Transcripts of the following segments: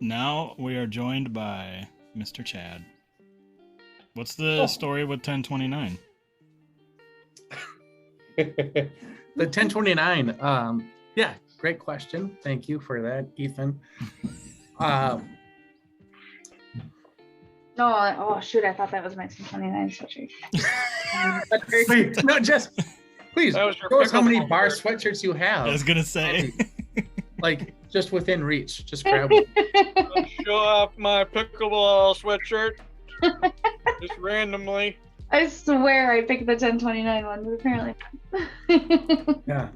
Now we are joined by Mr. Chad. What's the story with 1029? The 1029. Yeah, great question. Thank you for that, Ethan. No, oh shoot, I thought that was my 1029 sweatshirt. Wait, no, just please That was your show us how many pickleball bar shirt. sweatshirts you have. I was gonna say. Like just within reach. Just grab one. Show off my pickleball sweatshirt. Just randomly. I swear I picked the 1029 one, but apparently not. Yeah.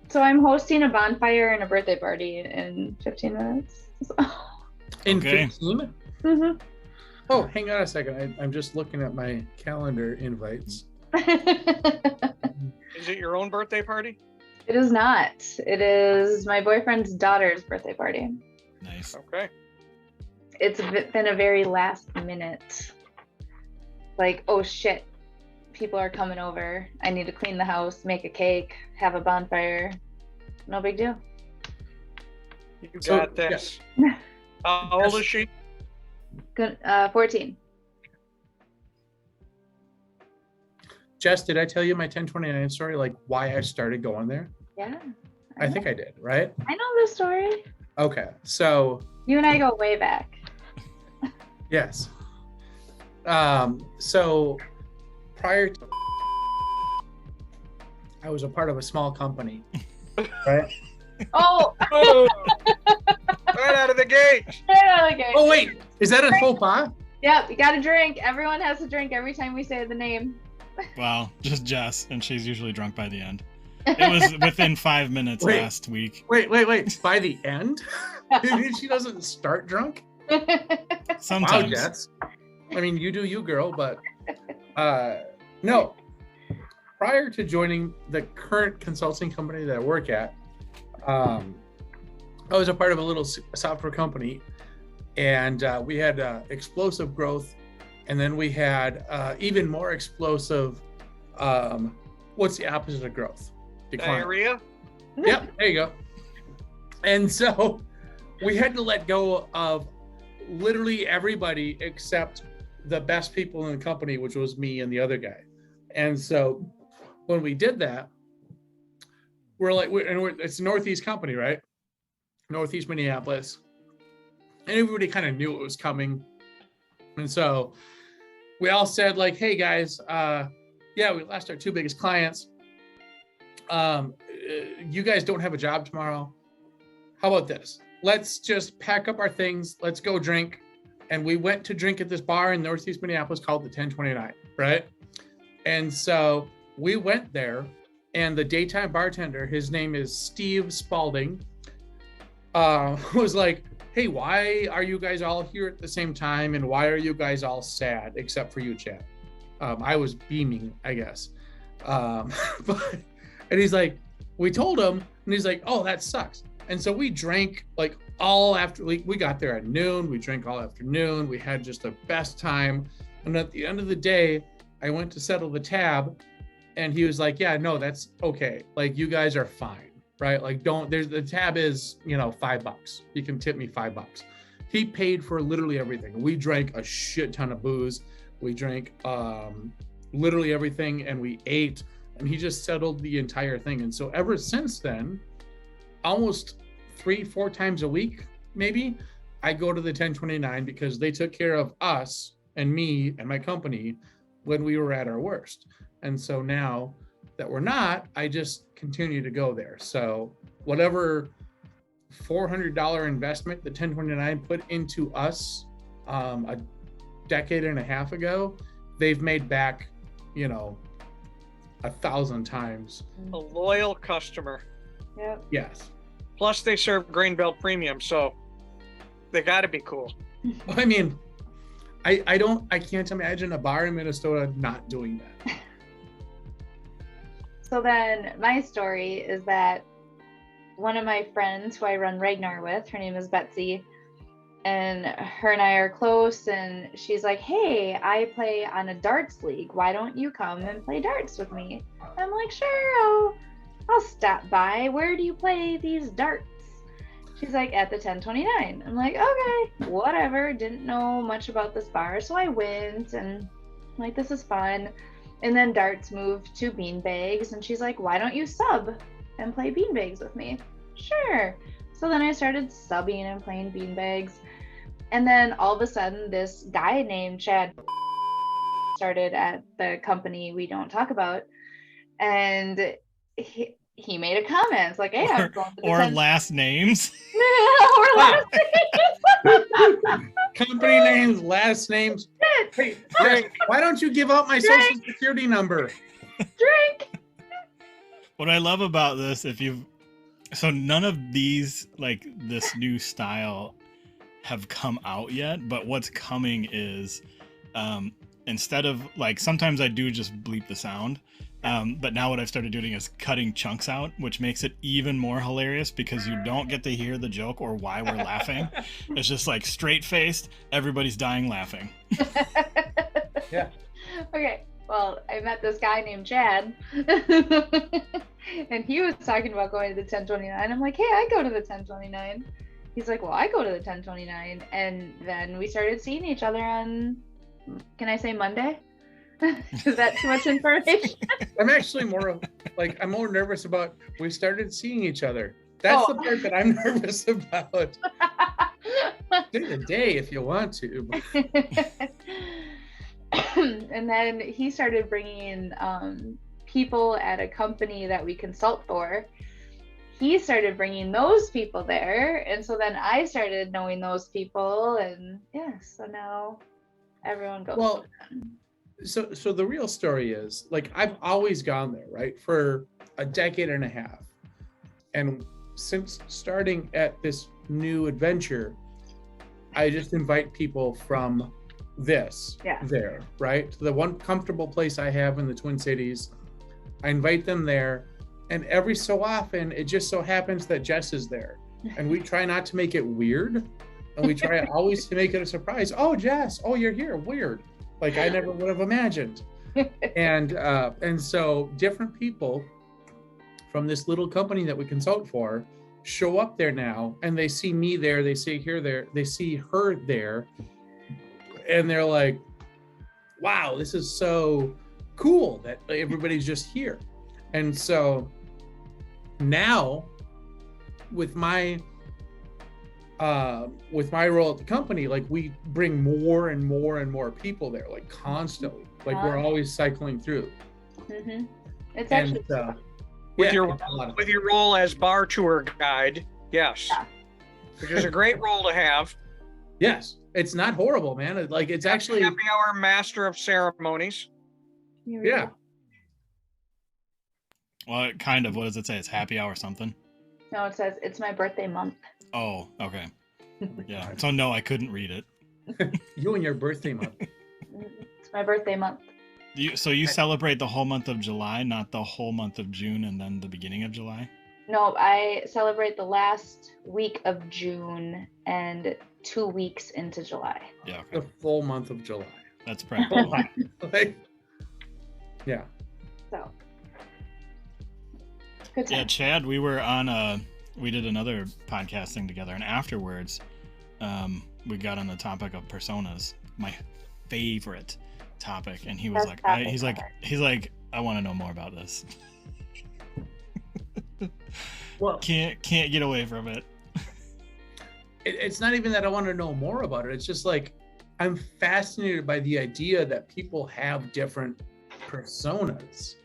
So I'm hosting a bonfire and a birthday party in 15 minutes. So. In Okay. 15? Mhm. Oh, hang on a second. I'm just looking at my calendar invites. Is it your own birthday party? It is not. It is my boyfriend's daughter's birthday party. Nice. Okay. It's been a very last minute. Like, oh shit, people are coming over. I need to clean the house, make a cake, have a bonfire. No big deal. You So, got this. yeah. How old is she? Good. 14. Jess, did I tell you my 1029 story? Like why I started going there? Yeah. I think I did, right? I know the story. Okay. So You and I go way back. yes. So prior to I was a part of a small company, right? Oh, Oh, right out of the gate. okay. Oh wait, is that a faux pas? Yep, you got to drink. Everyone has to drink every time we say the name. Well, just Jess, and she's usually drunk by the end. It was within 5 minutes Wait. last week. Wait. By the end, she doesn't start drunk. Wow, Sometimes. Jess. I mean, you do you, girl, but no. Prior to joining the current consulting company that I work at, I was a part of a little software company, and we had explosive growth, and then we had even more explosive. What's the opposite of growth? Decline. Diarrhea? Yep, there you go. And so we had to let go of literally everybody except the best people in the company, which was me and the other guy. And so when we did that, it's a Northeast company, right? Northeast Minneapolis. And everybody kind of knew it was coming. And so we all said like, hey guys, yeah, we lost our two biggest clients. You guys don't have a job tomorrow. How about this? Let's just pack up our things. Let's go drink. And we went to drink at this bar in Northeast Minneapolis called the 1029, right? And so we went there, and the daytime bartender, his name is Steve Spalding, was like, hey, why are you guys all here at the same time? And why are you guys all sad, except for you, Chad? I was beaming, I guess. And he's like, we told him, and he's like, oh, that sucks. And so we drank like all after, we got there at noon, we drank all afternoon, we had just the best time. And at the end of the day, I went to settle the tab, and he was like, yeah, no, that's okay. Like, you guys are fine, right? Like, the tab is, $5. You can tip me $5. He paid for literally everything. We drank a shit ton of booze. We drank literally everything, and we ate, and he just settled the entire thing. And so ever since then, almost 3-4 times a week, maybe, I go to the 1029 because they took care of us and me and my company when we were at our worst. And so now that we're not, I just continue to go there. So whatever $400 investment the 1029 put into us a decade and a half ago, they've made back, 1,000 times. A loyal customer. Yep. Yes. Plus, they serve grain belt premium, so they got to be cool. I mean, I can't imagine a bar in Minnesota not doing that. So then my story is that one of my friends who I run Ragnar with, her name is Betsy, and her and I are close, and she's like, hey, I play on a darts league. Why don't you come and play darts with me? I'm like, sure, I'll stop by. Where do you play these darts? She's like, at the 1029. I'm like, okay, whatever. Didn't know much about this bar. So I went and I'm like, this is fun. And then Darts moved to beanbags and she's like, why don't you sub and play beanbags with me? Sure. So then I started subbing and playing beanbags. And then all of a sudden this guy named Chad started at the company we don't talk about. And he made a comment. It's like, hey, I'm going to the or last names. or last names. Company names, last names. Hey, why don't you give out my social security number? Drink. What I love about this, so none of these, like this new style, have come out yet, but what's coming is instead of, like, sometimes I do just bleep the sound, but now what I've started doing is cutting chunks out, which makes it even more hilarious because you don't get to hear the joke or why we're laughing. It's just like straight faced, everybody's dying laughing. Yeah. Okay, well, I met this guy named Chad and he was talking about going to the 1029. I'm like, hey, I go to the 1029. He's like, well, I go to the 1029. And then we started seeing each other on, can I say Monday? Is that too much information? I'm actually I'm more nervous about we started seeing each other. That's the part that I'm nervous about. Day to day if you want to. And then he started bringing in people at a company that we consult for. He started bringing those people there. And so then I started knowing those people. And yeah, so now everyone goes. Well, so the real story is, like, I've always gone there, right, for a decade and a half. And since starting at this new adventure, I just invite people from there, right? The one comfortable place I have in the Twin Cities, I invite them there. And every so often, it just so happens that Jess is there. And we try not to make it weird. And we try always to make it a surprise. Oh, Jess, oh, you're here, weird. Like I never would have imagined. And so different people from this little company that we consult for show up there now, and they see me there, they see they see her there, and they're like, wow, this is so cool that everybody's just here. And so now with my role at the company, like we bring more and more and more people there, like constantly, like we're always cycling through. Mm-hmm. It's actually with your role as bar tour guide, yes, which is a great role to have. Yes, it's not horrible, man. Like it's actually happy hour master of ceremonies. Yeah. Well, kind of. What does it say? It's happy hour something. No, it says it's my birthday month. Oh, okay. Yeah. So no, I couldn't read it. You and your birthday month. It's my birthday month. So you celebrate the whole month of July, not the whole month of June and then the beginning of July? No, I celebrate the last week of June and 2 weeks into July. Yeah. Okay. The full month of July. That's practical. Like, yeah. So. Good time. Yeah, Chad, we did another podcast thing together, and afterwards, we got on the topic of personas, my favorite topic, and he was he's like, I want to know more about this. Well, can't get away from it. It's not even that I want to know more about it. It's just like I'm fascinated by the idea that people have different personas.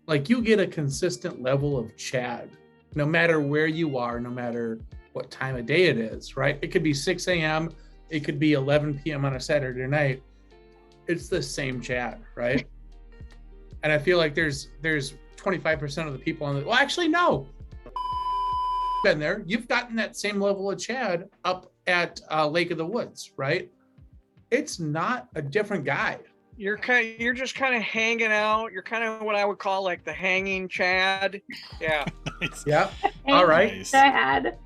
Like you get a consistent level of Chad, no matter where you are, no matter what time of day it is, right? It could be 6 a.m. It could be 11 p.m. on a Saturday night. It's the same Chad, right? And I feel like there's 25% of the people on the, well, actually, no. Been there. You've gotten that same level of Chad up at Lake of the Woods, right? It's not a different guy. You're just kind of hanging out. You're kind of what I would call like the hanging Chad. Yeah. Nice. Yeah. All right. Nice. Chad.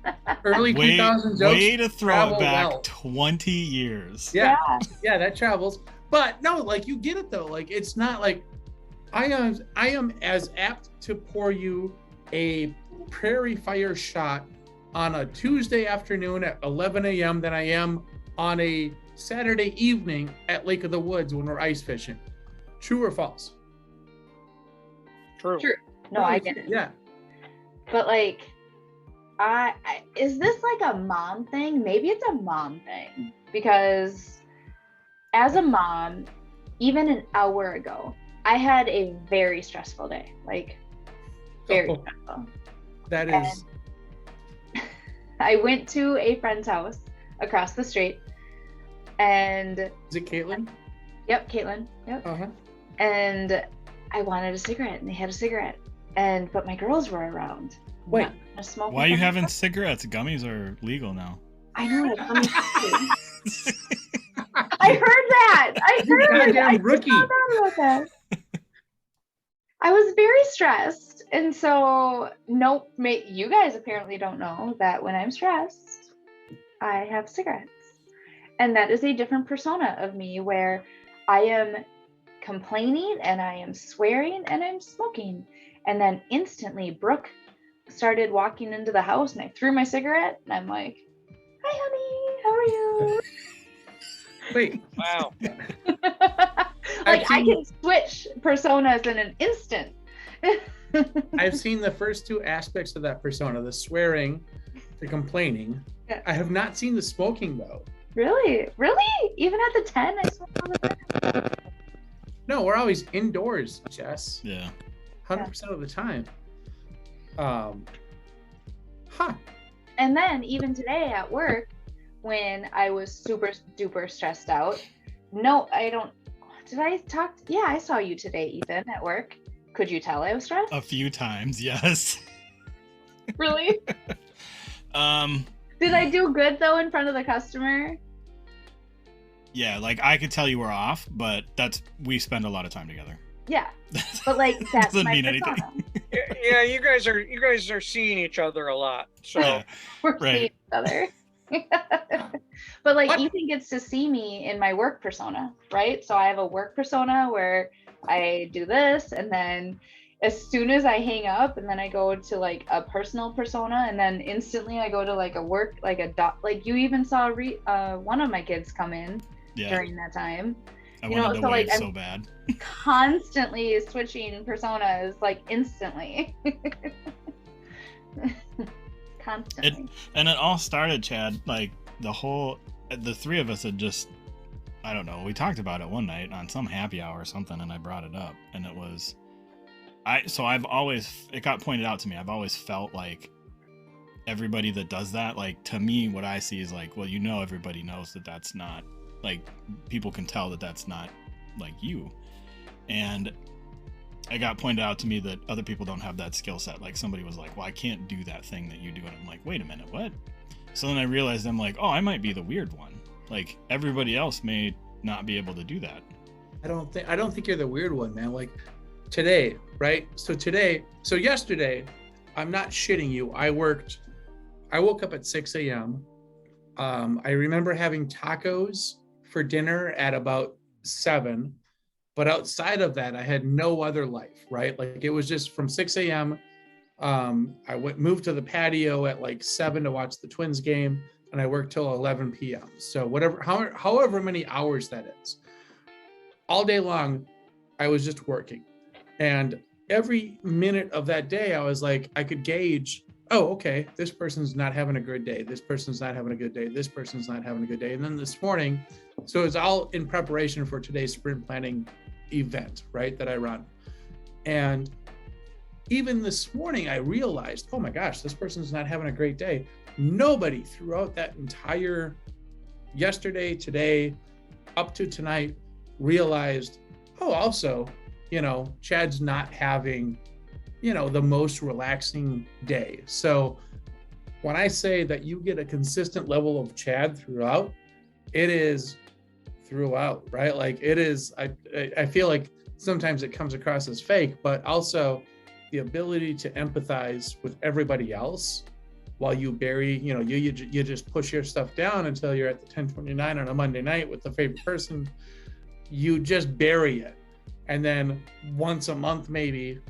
Early 2000s jokes. Way to throw it back well. 20 years. Yeah. Yeah, that travels. But no, like you get it though. Like it's not like I am as apt to pour you a prairie fire shot on a Tuesday afternoon at 11 a.m. than I am on a Saturday evening at Lake of the Woods when we're ice fishing. True or false? True. No, I get it. Yeah. But like, I is this like a mom thing? Maybe it's a mom thing, because as a mom, even an hour ago, I had a very stressful day. Like, very stressful. That is. I went to a friend's house across the street, and Is it Caitlin? Yep, Caitlin. Yep. Uh-huh. And I wanted a cigarette, and they had a cigarette, but my girls were around. Wait. Not gonna smoke Why are with you them. having cigarettes? Gummies are legal now. I know. I heard that. I heard. Goddamn rookie. I found out about that. I was very stressed, and so nope. You guys apparently don't know that when I'm stressed, I have cigarettes, and that is a different persona of me where I am complaining and I am swearing and I'm smoking, and then instantly Brooke started walking into the house, and I threw my cigarette, and I'm like, "Hi, honey, how are you?" Wait. Wow. Like, I can switch personas in an instant. I've seen the first two aspects of that persona, the swearing, the complaining. Yeah. I have not seen the smoking though. Really? Even at the 10, I smoke all the time. No, we're always indoors, Jess. Yeah. 100% of the time. And then even today at work, when I was super duper stressed out, no, I don't. Did I talk? Yeah, I saw you today, Ethan, at work. Could you tell I was stressed? A few times, yes. Really? Did I do good though in front of the customer? Yeah, like I could tell you were off, but we spend a lot of time together. Yeah, but like that's Doesn't my mean persona. anything. Yeah, you guys are seeing each other a lot. So Yeah. We're Right. seeing each other. But like What? Ethan gets to see me in my work persona, right? So I have a work persona where I do this, and then as soon as I hang up, and then I go to like a personal persona, and then instantly I go to like a work, like a dot. Like you even saw one of my kids come in Yeah. during that time. I you know, wanted to so, like, wave I'm- so bad. Constantly switching personas, like instantly. Constantly. And it all started, Chad, like the three of us had just, I don't know, we talked about it one night on some happy hour or something, and I brought it up, and it was, it got pointed out to me, I've always felt like everybody that does that, like, to me, what I see is like, well, everybody knows that that's not, like, people can tell that that's not like you. And it got pointed out to me that other people don't have that skill set. Like somebody was like, well, I can't do that thing that you do. And I'm like, wait a minute, what? So then I realized I'm like, oh, I might be the weird one. Like everybody else may not be able to do that. I don't think you're the weird one, man. Like today, right? So yesterday, I'm not shitting you. I woke up at 6 a.m. I remember having tacos for dinner at about 7. But outside of that, I had no other life, right? Like it was just from 6 a.m. I moved to the patio at like 7 to watch the Twins game, and I worked till 11 p.m. So however many hours that is. All day long, I was just working. And every minute of that day, I was like, I could gauge, oh, okay, this person's not having a good day. This person's not having a good day. This person's not having a good day. And then this morning, so it's all in preparation for today's sprint planning event, right, that I run. And even this morning, I realized, oh my gosh, this person's not having a great day. Nobody throughout that entire yesterday, today, up to tonight, realized, oh, also, Chad's not having, the most relaxing day. So when I say that you get a consistent level of Chad throughout, it is throughout, right? Like it is, I feel like sometimes it comes across as fake, but also the ability to empathize with everybody else while you bury, you just push your stuff down until you're at the 1029 on a Monday night with the favorite person. You just bury it. And then once a month, maybe,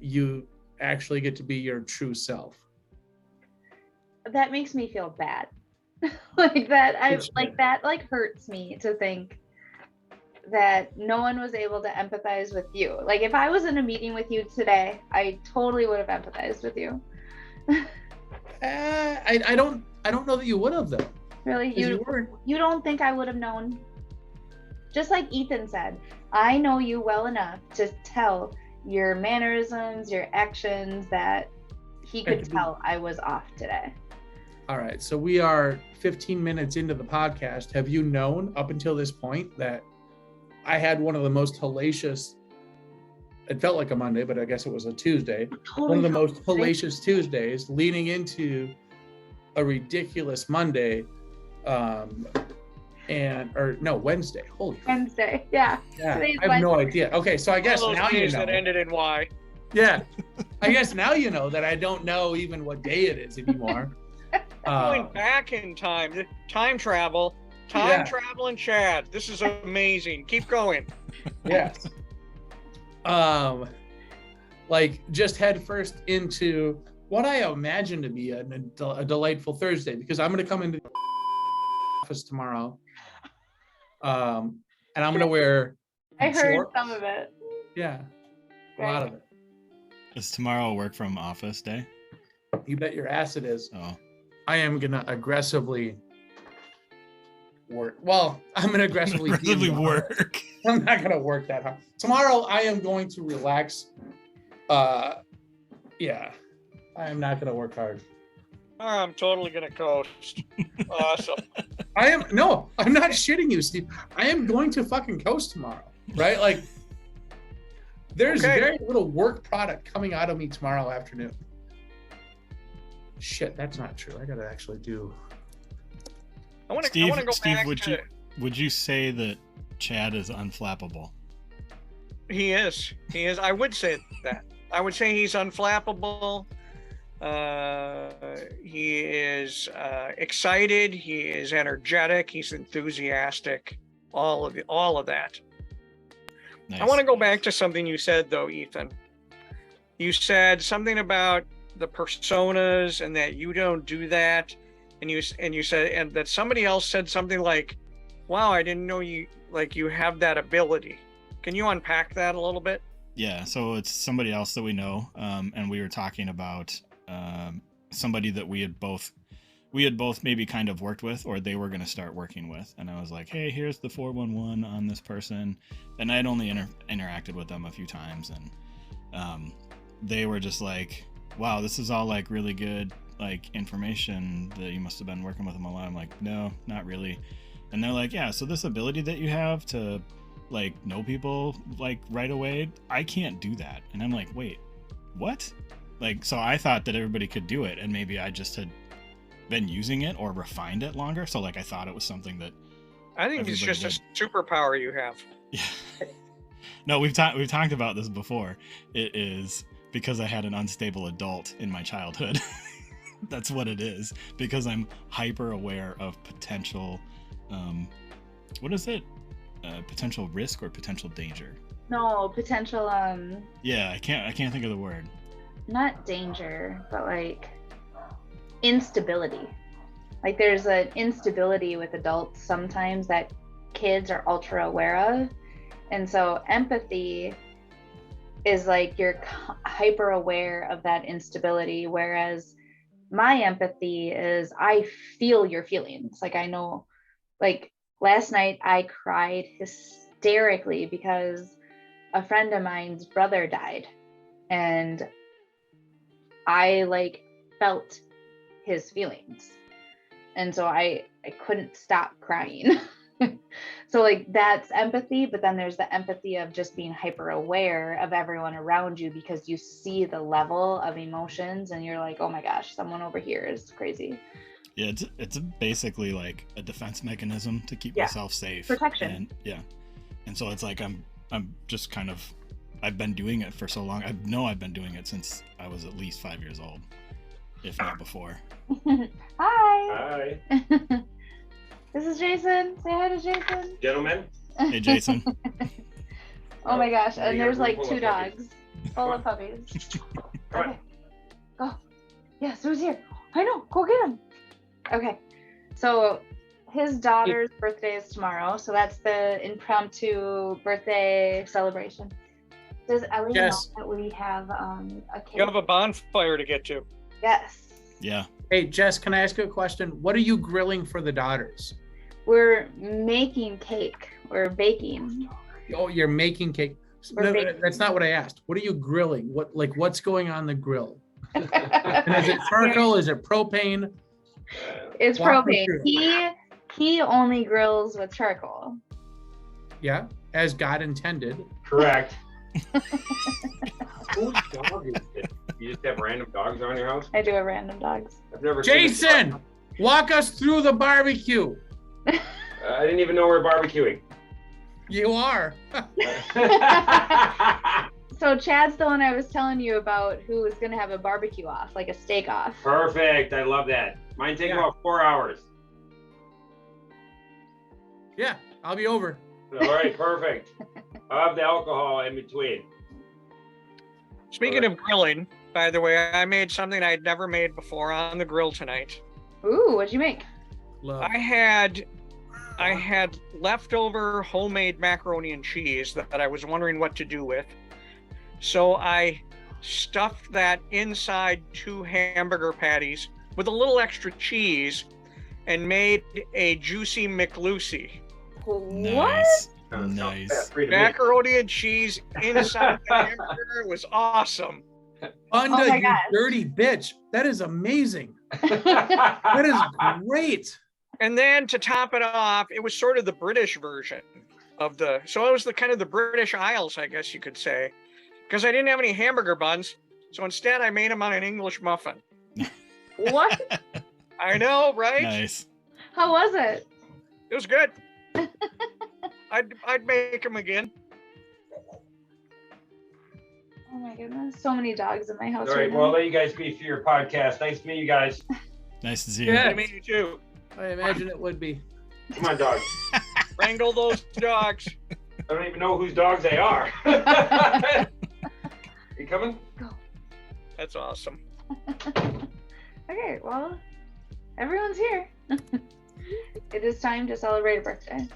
you actually get to be your true self. that makes me feel bad. Like that, It's like that like hurts me to think that no one was able to empathize with you. Like if I was in a meeting with you today, I totally would have empathized with you. I don't know that you would have though. Really, 'Cause you weren't. you don't think I would have known? Just like Ethan said, I know you well enough to tell your mannerisms, your actions, that he could tell I was off today. All right, so we are 15 minutes into the podcast. Have you known up until this point that I had one of the most hellacious, it felt like a Monday, but I guess it was a Tuesday, one of the most hellacious Tuesdays leading into a ridiculous Monday, Wednesday. Holy Wednesday, yeah. yeah, Today's I have no Wednesday. idea. Okay, so I guess All those now you days know. that ended in Y. Yeah, I guess now you know that I don't know even what day it is anymore. Going back in time, time travel, travel and Chad. This is amazing. Keep going. Yes. Like just head first into what I imagine to be a delightful Thursday, because I'm going to come into the office tomorrow. And I'm going to wear I heard shorts. some of it. Yeah. A lot of it. Is tomorrow work from office day? You bet your ass it is. Oh, I am going to aggressively work. Well, I'm going to aggressively work. I'm not going to work that hard. Tomorrow, I am going to relax. Yeah, I am not going to work hard. I'm totally going to coast. Awesome. I'm not shitting you, Steve. I am going to fucking coast tomorrow, right? Like, there's very little work product coming out of me tomorrow afternoon. Shit, that's not true. I got to actually do. I want to go Steve, back would you say that Chad is unflappable? He is. I would say that. I would say he's unflappable. He is excited. He is energetic. He's enthusiastic. All of that. Nice. I want to go back to something you said, though, Ethan. You said something about the personas and that you don't do that, and you said, and that somebody else said something like, "Wow, I didn't know you have that ability." Can you unpack that a little bit? Yeah, so it's somebody else that we know, and we were talking about somebody that we had both maybe kind of worked with, or they were going to start working with. And I was like, hey, here's the 411 on this person. And I had only interacted with them a few times, and they were just like, wow, this is all like really good like information that you must have been working with them a lot. I'm like, no, not really. And they're like, yeah, so this ability that you have to like know people like right away, I can't do that. And I'm like, wait, what? Like, so I thought that everybody could do it, and maybe I just had been using it or refined it longer. So like I thought it was something that I think it's just did. a superpower you have. Yeah. No, we've talked about this before. It is because I had an unstable adult in my childhood. That's what it is, because I'm hyper aware of potential what is it? Potential risk or potential danger? No, potential Yeah, I can't think of the word. Not danger, but like instability. Like there's an instability with adults sometimes that kids are ultra aware of. And so empathy is like you're hyper aware of that instability, whereas my empathy is I feel your feelings. Like I know, like last night I cried hysterically because a friend of mine's brother died, and I like felt his feelings, and so I couldn't stop crying. So like that's empathy, but then there's the empathy of just being hyper aware of everyone around you because you see the level of emotions and you're like, oh my gosh, someone over here is crazy. Yeah, it's basically like a defense mechanism to keep myself safe. Protection. And so it's like I'm just kind of, I've been doing it for so long. I've been doing it since I was at least 5 years old, if not before. Hi. Hi. This is Jason. Say hi to Jason. Gentlemen. Hey, Jason. Oh my gosh. And We got there's a like room 2 full of puppies. dogs full of puppies. Come on. Okay. Go. Yes, who's here? I know. Go get him. Okay. So his daughter's birthday is tomorrow. So that's the impromptu birthday celebration. Does Ellie Yes. know that we have a cake? You have a bonfire to get to. Yes. Yeah. Hey, Jess, can I ask you a question? What are you grilling for the daughters? We're making cake. We're baking. Oh, you're making cake. We're No, baking. that's not what I asked. What are you grilling? What's going on the grill? And is it charcoal? Is it propane? It's Walk me propane. through. He only grills with charcoal. Yeah, as God intended. Correct. Whose dog is this? You just have random dogs around your house? I do have random dogs. I've never seen this Jason, walk us through the barbecue. dog. I didn't even know we were barbecuing. You are. So Chad's the one I was telling you about who was gonna have a barbecue off, like a steak off. Perfect. I love that. Mine take Yeah. about 4 hours. Yeah, I'll be over. All right, perfect. I'll have the alcohol in between. Speaking of grilling, by the way, I made something I'd never made before on the grill tonight. Ooh, what'd you make? Love. I had leftover homemade macaroni and cheese that I was wondering what to do with. So I stuffed that inside 2 hamburger patties with a little extra cheese and made a juicy McLucy. What? Nice. Sounds Nice. fat-free to me. Macaroni and cheese inside the hamburger was awesome. Unda, Oh my you gosh. dirty bitch. That is amazing. That is great. And then to top it off, it was sort of the British version of so it was the kind of the British Isles, I guess you could say, because I didn't have any hamburger buns. So instead I made them on an English muffin. What? I know, right? Nice. How was it? It was good. I'd make them again. Oh my goodness. So many dogs in my house All right right, well, I'll now. let you guys be for your podcast. Nice to meet you guys. Nice to see you. Yeah. I made you too. I imagine it would be. Come on, dog. Wrangle those dogs. I don't even know whose dogs they are. You coming? That's awesome. Okay, well, everyone's here. It is time to celebrate a birthday.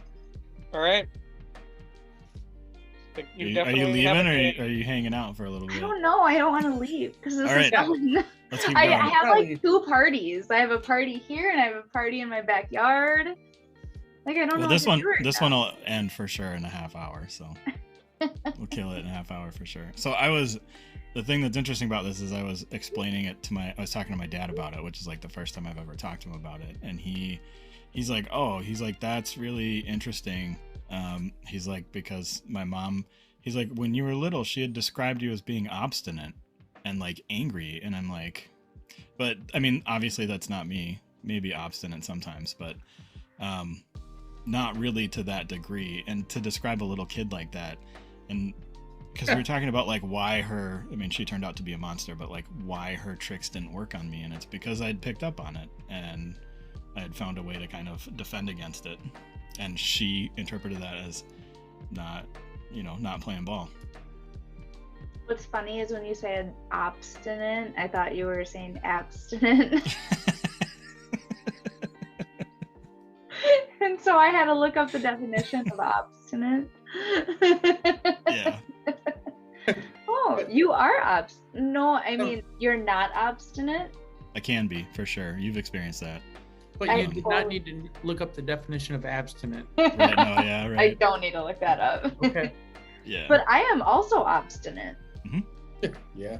All right. Are you leaving or are you hanging out for a little I bit? don't know. I don't want to leave because this All is right. fun. Let's keep I going. have Probably. like 2 parties. I have a party here and I have a party in my backyard. Like I don't know. Well, this what one to do right this now. one will end for sure in a half hour, so we'll kill it in a half hour for sure. So the thing that's interesting about this is I was explaining it to I was talking to my dad about it, which is like the first time I've ever talked to him about it, and he's like, oh, he's like, that's really interesting. He's like, because my mom, he's like, when you were little, she had described you as being obstinate and like angry, and I'm like, but I mean, obviously that's not me. Maybe obstinate sometimes, but not really to that degree. And to describe a little kid like that, and because we were talking about like why she turned out to be a monster, but like why her tricks didn't work on me, and it's because I'd picked up on it and I had found a way to kind of defend against it, and she interpreted that as not playing ball. What's funny is when you said obstinate, I thought you were saying abstinent. And so I had to look up the definition of obstinate. Yeah. Oh, you are No, I mean, you're not obstinate. I can be, for sure. You've experienced that. But I you did not need to look up the definition of abstinent. Right? No, yeah, I right. don't need to look that up. Okay. Yeah. But I am also obstinate. Yeah.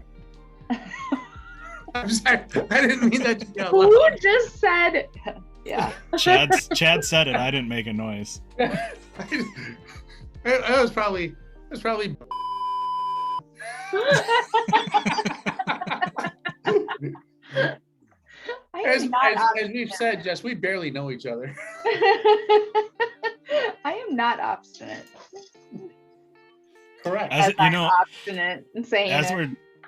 I'm sorry. I didn't mean that to be out Who loud. just said, yeah. Chad said it. I didn't make a noise. That was probably. I As am not we've obstinate. said, Jess, we barely know each other. I am not obstinate. Correct. As As you I'm know, obstinate in saying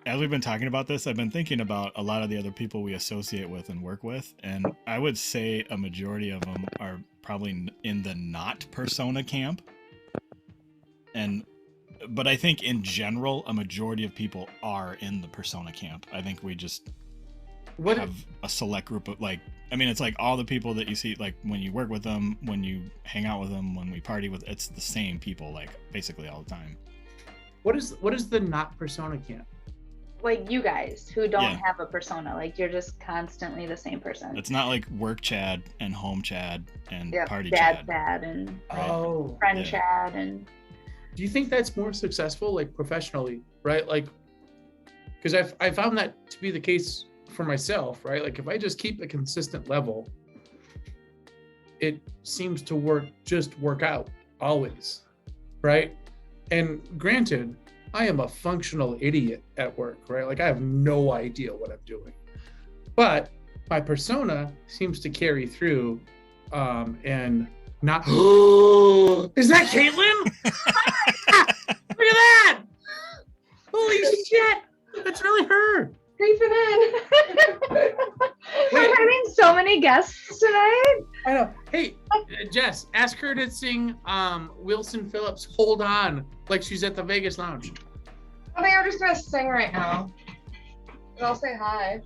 as we've been talking about this, I've been thinking about a lot of the other people we associate with and work with, and I would say a majority of them are probably in the not persona camp. But I think in general, a majority of people are in the persona camp. I think we just What? have a select group of like, I mean, it's like all the people that you see, like when you work with them, when you hang out with them, when we party with, it's the same people, like basically all the time. What is the not persona camp? Like you guys who don't Yeah. have a persona, like you're just constantly the same person. It's not like work Chad and home Chad and Yep, party dad Chad. and Right. Oh, friend Yeah. Chad and do you think that's more successful, like professionally, right? Like, because I found that to be the case for myself, right? Like, if I just keep a consistent level, it seems to work out always, right? And granted, I am a functional idiot at work, right? Like, I have no idea what I'm doing, but my persona seems to carry through, and not. Is that Caitlin? Look at that! Holy shit! That's really her. creeping in. We're having so many guests tonight. I know. Hey, Jess, ask her to sing Wilson Phillips' "Hold On" like she's at the Vegas Lounge. I think I'm just gonna sing right now. And I'll say hi.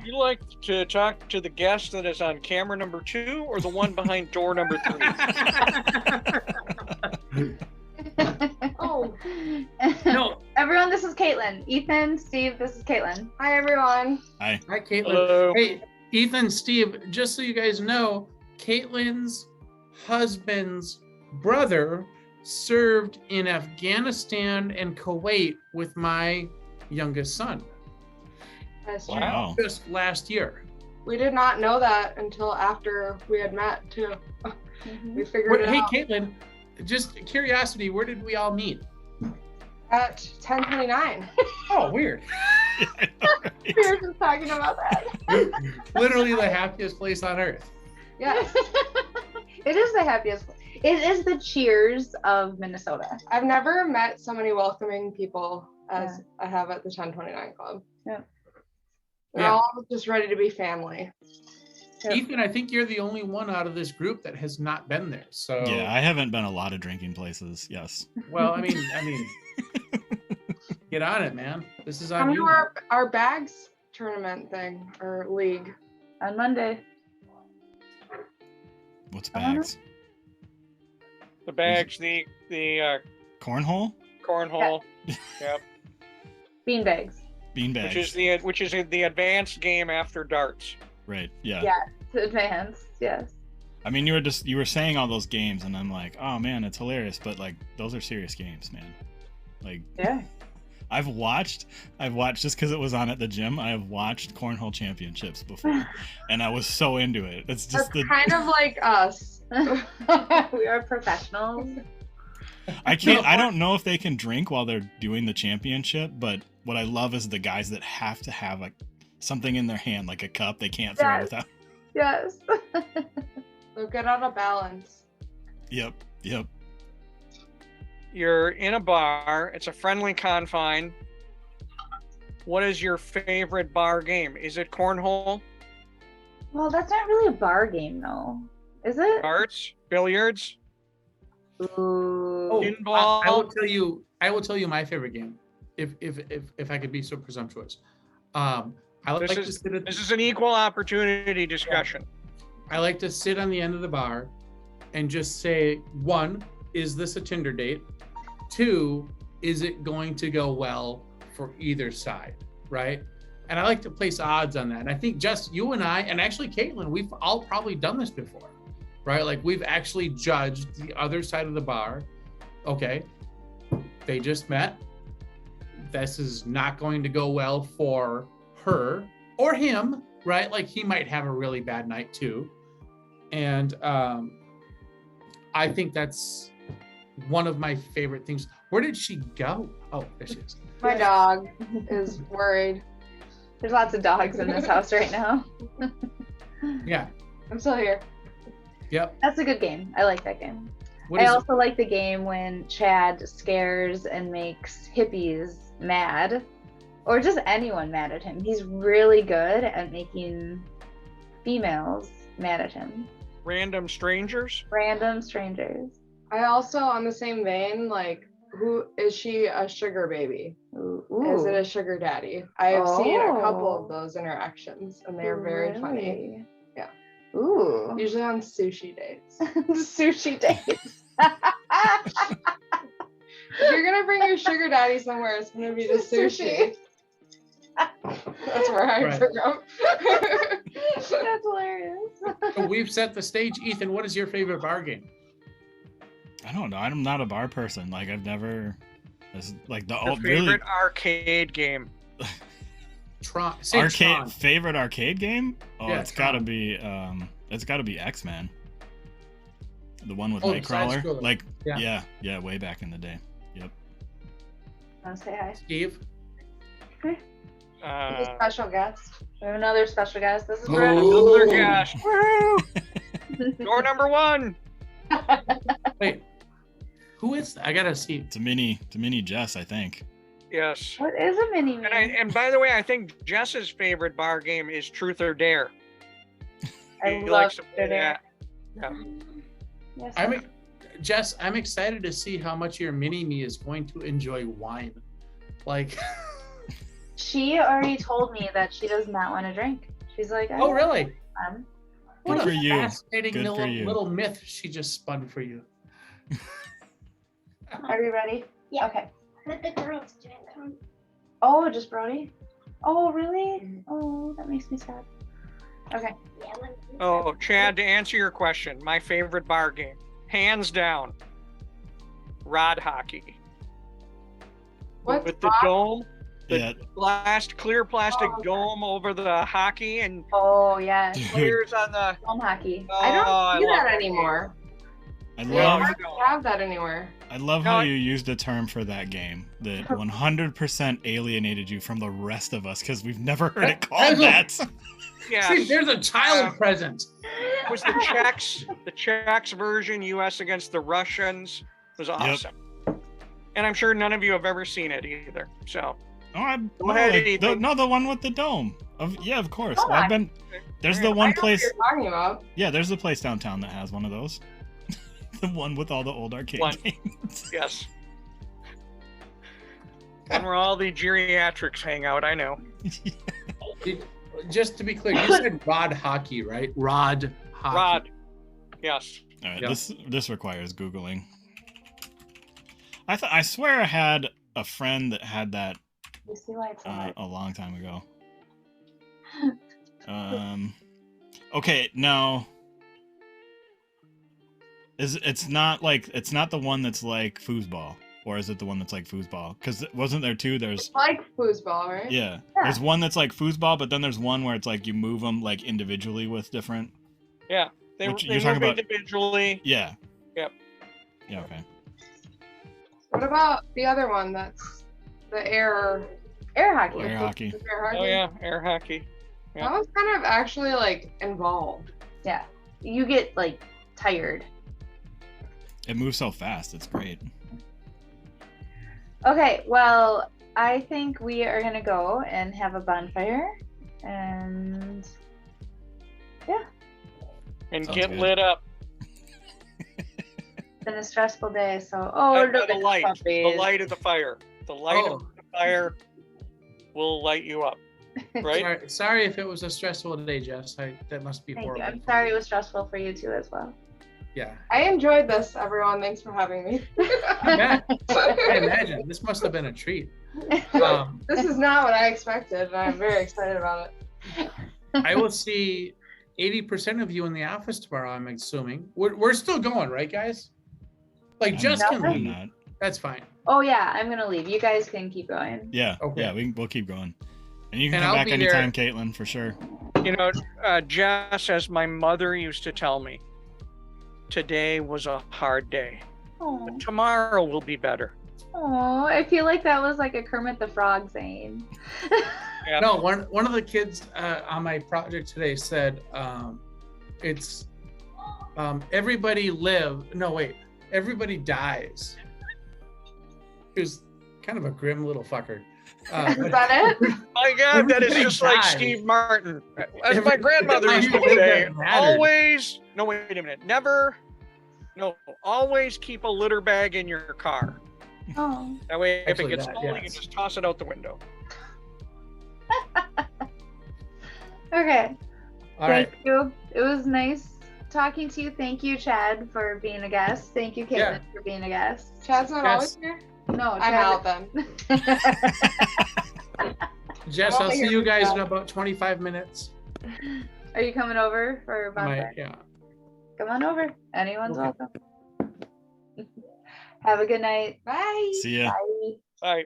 You like to talk to the guest that is on camera number 2 or the one behind door number 3? Oh, No. Everyone, this is Caitlin. Ethan, Steve, this is Caitlin. hi everyone. Hi, Caitlin. Hello. Hey, Ethan, Steve, just so you guys know, Caitlin's husband's brother served in Afghanistan and Kuwait with my youngest son That's true. Wow. just last year. We did not know that until after we had met too. We figured it Hey, out Caitlin, just curiosity, where did we all meet? at 10:29. Oh, weird. We were just talking about that. Literally the happiest place on earth. Yes. It is the happiest. It is the Cheers of Minnesota. I've never met so many welcoming people as I have at the 1029 Club. Yeah. They're Yeah. all just ready to be family. Yep. Ethan, I think you're the only one out of this group that has not been there. So Yeah, I haven't been a lot of drinking places. Yes. well, I mean, get on it, man. This is on Come you. to our bags tournament thing or league. On Monday. What's I don't know. bags? The bags, the Cornhole? cornhole, yep, Beanbags. Beanbags. which is the advanced game after darts. Right. Yeah. Yeah. Advanced. Yes. I mean, you were saying all those games, and I'm like, oh man, it's hilarious, but like those are serious games, man. Like, Yeah. I've watched just because it was on at the gym. I have watched cornhole championships before, and I was so into it. It's That's just kind of like us. We are professionals. I can't. I don't know if they can drink while they're doing the championship, but what I love is the guys that have to have like something in their hand, like a cup. They can't throw Yes. without. Yes. They'll get out of balance. Yep. Yep. You're in a bar. It's a friendly confine. What is your favorite bar game? Is it cornhole, Well, that's not really a bar game, though. Is it? darts, billiards? Ooh. Oh, Pinball. I will tell you my favorite game, if I could be so presumptuous. I like This to is sit at this is an equal opportunity discussion. I like to sit on the end of the bar and just say, one, is this a Tinder date? Two, is it going to go well for either side, right? And I like to place odds on that. And I think just you and I, and actually Caitlin, we've all probably done this before, right? Like we've actually judged the other side of the bar. Okay, they just met. This is not going to go well for her or him, right? Like he might have a really bad night too. And I think that's one of my favorite things. Where did she go? Oh, there she is. My dog is worried. There's lots of dogs in this house right now. Yeah. I'm still here. Yep. That's a good game. I like that game. What I is it? also like the game when Chad scares and makes hippies mad, or just anyone mad at him. He's really good at making females mad at him. Random strangers? Random strangers. I also, on the same vein, like Who is she? A sugar baby? Ooh. Is it a sugar daddy? I have seen a couple Oh. of those interactions, and they're very funny. Really? Yeah. Ooh. Usually on sushi dates. Sushi dates. If you're gonna bring your sugar daddy somewhere, it's gonna be to sushi. That's where I Right. grew up. That's hilarious. So we've set the stage. Ethan, what is your favorite bar game? I don't know. I'm not a bar person. Like I've never. It's like the The old favorite really arcade game. Tron. Say arcade Tron. favorite arcade game. Oh, Yeah, it's got to Tron. be X-Men. The one with Oh, the Nightcrawler. side-scroller. Like Yeah. yeah, way back in the day. Yep. Want to say hi? Steve. We have a Uh, special guest. We have another special guest. This is Oh. Brett. another gosh. Door number 1. Wait. Who is that? I gotta see. It's a mini Jess, I think. Yes. What is a mini me? And by the way, I think Jess's favorite bar game is Truth or Dare. I He love likes to play it. that. Yes, Jess, I'm excited to see how much your mini me is going to enjoy wine. Like, she already told me that she does not want to drink. She's like, I oh don't really? want to. What Good a for you. fascinating Good for little, you. little myth she just spun for you. Are you ready? Yeah. Okay. Let the girls join them. Oh, just Brody? Oh, really? Oh, that makes me sad. Okay. Yeah, let them Oh, Chad, to answer your question, my favorite bar game, hands down, rod hockey. What's With the rod- dome, the Yeah. clear plastic Oh, okay. dome over the hockey and Oh, yes. Dude, players on the. Home hockey. Oh, I don't I see love that that anymore. I We love don't have that anywhere. I love No, how I- you used a term for that game that 100% alienated you from the rest of us because we've never heard it called that. Yeah, See, there's a child Um, present. it was the Czechs version, U.S. against the Russians. It was awesome. And I'm sure none of you have ever seen it either. So Oh, Go ahead, like, Ethan. the one with the dome. Yeah, of course. Hold I've on. been. There's the I I one know place. what you're talking about. Yeah, there's a place downtown that has one of those. The one with all the old arcade One. games. yes. And where all the geriatrics hang out, I know. Just to be clear, you said rod hockey, right? Rod hockey. Rod. Yes. All right, Yeah. this requires googling. I swear I had a friend that had that You see why it's not? a long time ago. Okay, no. It's not the one that's like foosball, or is it the one that's like foosball? Because wasn't there two? There's It's like foosball, right? yeah. Yeah. There's one that's like foosball, but then there's one where it's like you move them like individually with different. Yeah. They Which move you're talking about- individually. Yeah. Yep. Yeah. Okay. What about the other one that's the air Air hockey. Air hockey. the air hockey? Oh yeah, air hockey. That was kind of actually like involved. Yeah. You get like tired. It moves so fast. It's great. Okay, well, I think we are gonna go and have a bonfire, and And Sounds get good. lit up. it's been a stressful day. So, By look the at light. The puppies. light of the fire. The light Oh. of the fire will light you up. Right? Sorry if it was a stressful day, Jess. That must be Thank you. horrible. I'm sorry it was stressful for you too as well. Yeah. I enjoyed this, everyone. Thanks for having me. I imagine. This must have been a treat. This is not what I expected, and I'm very excited about it. I will see 80% of you in the office tomorrow, I'm assuming. We're still going, right, guys? Like, just can I'm leave. not. That's fine. Oh yeah, I'm gonna leave. You guys can keep going. Yeah. Okay. Yeah. We'll keep going. And you can And come I'll back be anytime, Caitlin, for sure. You know, Jess, as my mother used to tell me, today was a hard day. Oh, But tomorrow will be better. I feel like that was like a Kermit the Frog saying. Yeah. No, one of the kids on my project today said, it's everybody everybody dies. He was kind of a grim little fucker. Is that it? My God, that is Everybody just like dies. Steve Martin. As my Every- grandmother used to Everything say, that mattered. always keep a litter bag in your car. Oh. That way, if Actually, it gets that, cold, you can yes. just toss it out the window. Okay. All right. Thank you. It was nice talking to you. Thank you, Chad, for being a guest. Thank you, Caitlin, Yeah. for being a guest. Chad's not Yes. always here. No, I'm out then. Jess, I'm I'll only see here you for guys in Chad. about 25 minutes. Are you coming over for a bonfire? Yeah. Come on over. Anyone's Okay. welcome. Have a good night. Bye. See ya. Bye.